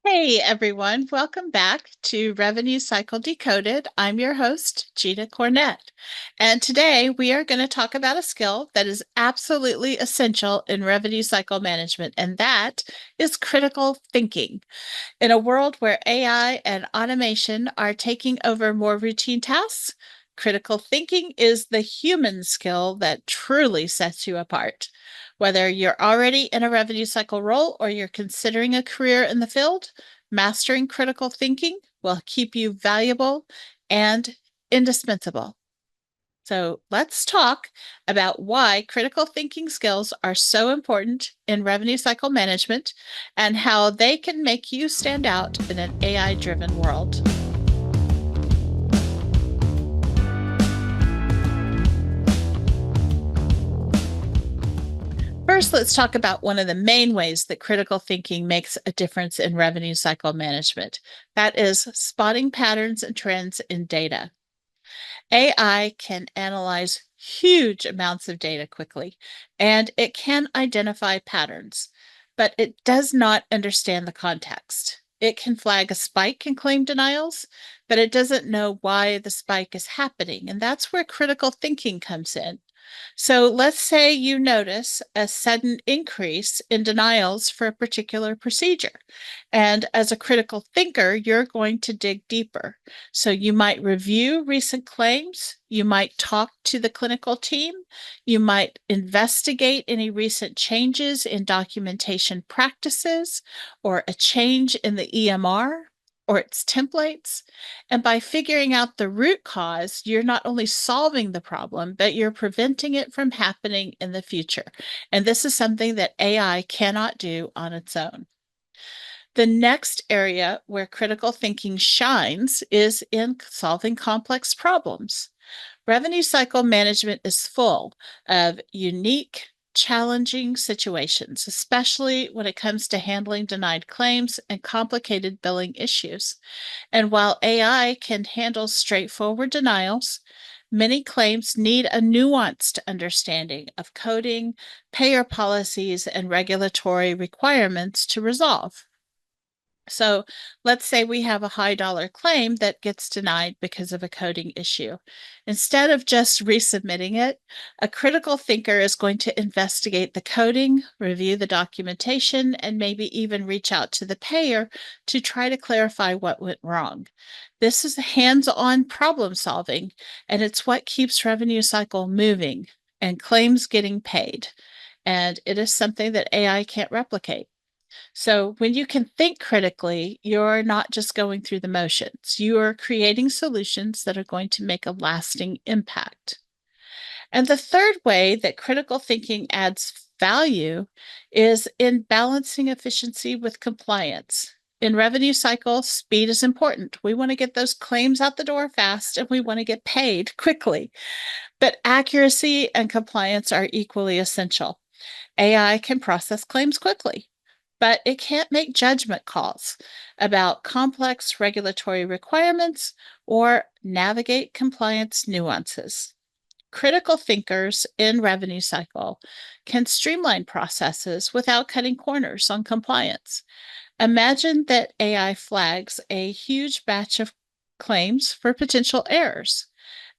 Hey everyone, welcome back to Revenue Cycle Decoded. I'm your host, Gina Cornett. And today we are going to talk about a skill that is absolutely essential in revenue cycle management, and that is critical thinking. In a world where AI and automation are taking over more routine tasks, critical thinking is the human skill that truly sets you apart. Whether you're already in a revenue cycle role or you're considering a career in the field, mastering critical thinking will keep you valuable and indispensable. So let's talk about why critical thinking skills are so important in revenue cycle management and how they can make you stand out in an AI-driven world. First, let's talk about one of the main ways that critical thinking makes a difference in revenue cycle management. That is spotting patterns and trends in data. AI can analyze huge amounts of data quickly, and it can identify patterns, but it does not understand the context. It can flag a spike in claim denials, but it doesn't know why the spike is happening, and that's where critical thinking comes in. So let's say you notice a sudden increase in denials for a particular procedure. And as a critical thinker, you're going to dig deeper. So you might review recent claims, you might talk to the clinical team, you might investigate any recent changes in documentation practices or a change in the EMR or its templates. And by figuring out the root cause, you're not only solving the problem, but you're preventing it from happening in the future. And this is something that AI cannot do on its own. The next area where critical thinking shines is in solving complex problems. Revenue cycle management is full of unique, challenging situations, especially when it comes to handling denied claims and complicated billing issues. And while AI can handle straightforward denials, many claims need a nuanced understanding of coding, payer policies, and regulatory requirements to resolve. So let's say we have a high dollar claim that gets denied because of a coding issue. Instead of just resubmitting it, a critical thinker is going to investigate the coding, review the documentation, and maybe even reach out to the payer to try to clarify what went wrong. This is hands-on problem solving, and it's what keeps revenue cycle moving and claims getting paid. And it is something that AI can't replicate. So when you can think critically, you're not just going through the motions. You are creating solutions that are going to make a lasting impact. And the third way that critical thinking adds value is in balancing efficiency with compliance. In revenue cycle, speed is important. We want to get those claims out the door fast and we want to get paid quickly. But accuracy and compliance are equally essential. AI can process claims quickly, but it can't make judgment calls about complex regulatory requirements or navigate compliance nuances. Critical thinkers in revenue cycle can streamline processes without cutting corners on compliance. Imagine that AI flags a huge batch of claims for potential errors.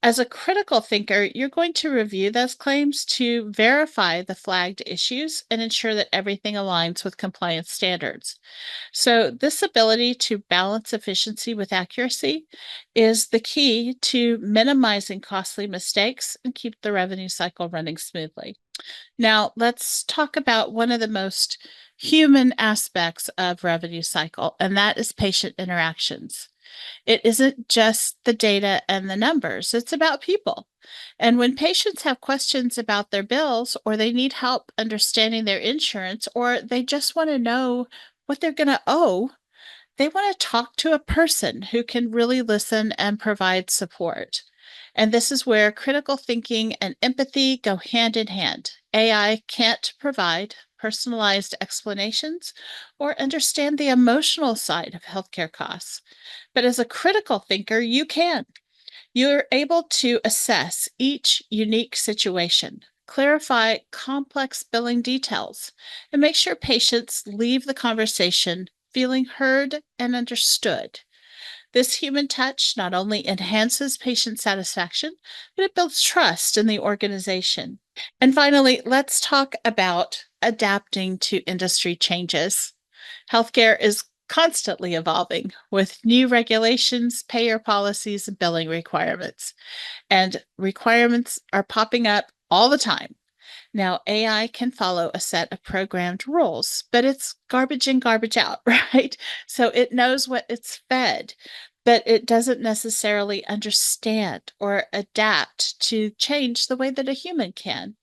As a critical thinker, you're going to review those claims to verify the flagged issues and ensure that everything aligns with compliance standards. So, this ability to balance efficiency with accuracy is the key to minimizing costly mistakes and keep the revenue cycle running smoothly. Now, let's talk about one of the most human aspects of revenue cycle, and that is patient interactions. It isn't just the data and the numbers, it's about people. And when patients have questions about their bills, or they need help understanding their insurance, or they just want to know what they're going to owe, they want to talk to a person who can really listen and provide support. And this is where critical thinking and empathy go hand in hand. AI can't provide personalized explanations or understand the emotional side of healthcare costs. But as a critical thinker, you can. You're able to assess each unique situation, clarify complex billing details, and make sure patients leave the conversation feeling heard and understood. This human touch not only enhances patient satisfaction, but it builds trust in the organization. And finally, let's talk about adapting to industry changes. Healthcare is constantly evolving with new regulations, payer policies, and billing requirements. And requirements are popping up all the time. Now, AI can follow a set of programmed rules, but it's garbage in, garbage out, right? So it knows what it's fed, but it doesn't necessarily understand or adapt to change the way that a human can.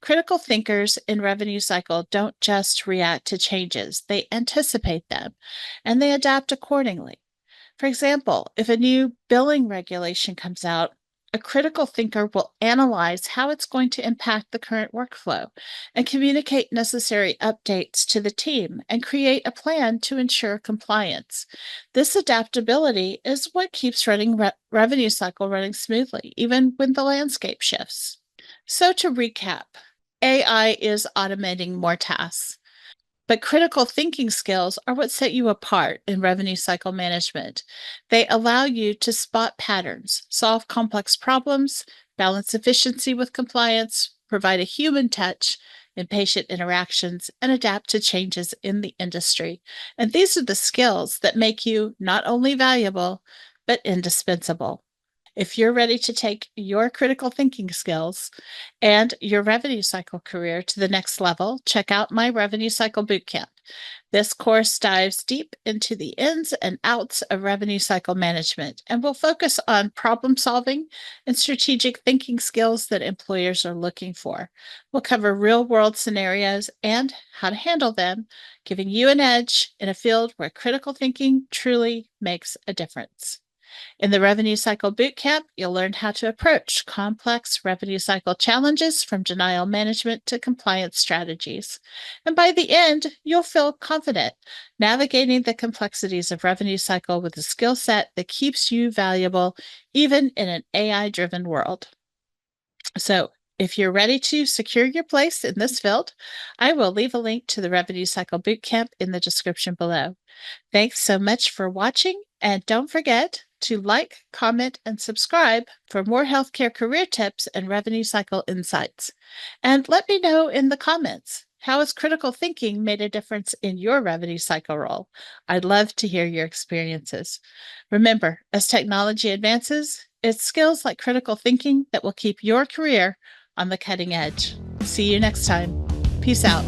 Critical thinkers in revenue cycle don't just react to changes, they anticipate them and they adapt accordingly. For example, if a new billing regulation comes out, a critical thinker will analyze how it's going to impact the current workflow and communicate necessary updates to the team and create a plan to ensure compliance. This adaptability is what keeps revenue cycle running smoothly, even when the landscape shifts. So to recap, AI is automating more tasks. But critical thinking skills are what set you apart in revenue cycle management. They allow you to spot patterns, solve complex problems, balance efficiency with compliance, provide a human touch in patient interactions, and adapt to changes in the industry. And these are the skills that make you not only valuable, but indispensable. If you're ready to take your critical thinking skills and your revenue cycle career to the next level, check out my Revenue Cycle Bootcamp. This course dives deep into the ins and outs of revenue cycle management and will focus on problem solving and strategic thinking skills that employers are looking for. We'll cover real world scenarios and how to handle them, giving you an edge in a field where critical thinking truly makes a difference. In the Revenue Cycle Bootcamp, you'll learn how to approach complex revenue cycle challenges from denial management to compliance strategies. And by the end, you'll feel confident navigating the complexities of revenue cycle with a skill set that keeps you valuable even in an AI-driven world. So, if you're ready to secure your place in this field, I will leave a link to the Revenue Cycle Bootcamp in the description below. Thanks so much for watching, and don't forget to like, comment, and subscribe for more healthcare career tips and revenue cycle insights. And let me know in the comments, how has critical thinking made a difference in your revenue cycle role? I'd love to hear your experiences. Remember, as technology advances, it's skills like critical thinking that will keep your career on the cutting edge. See you next time. Peace out.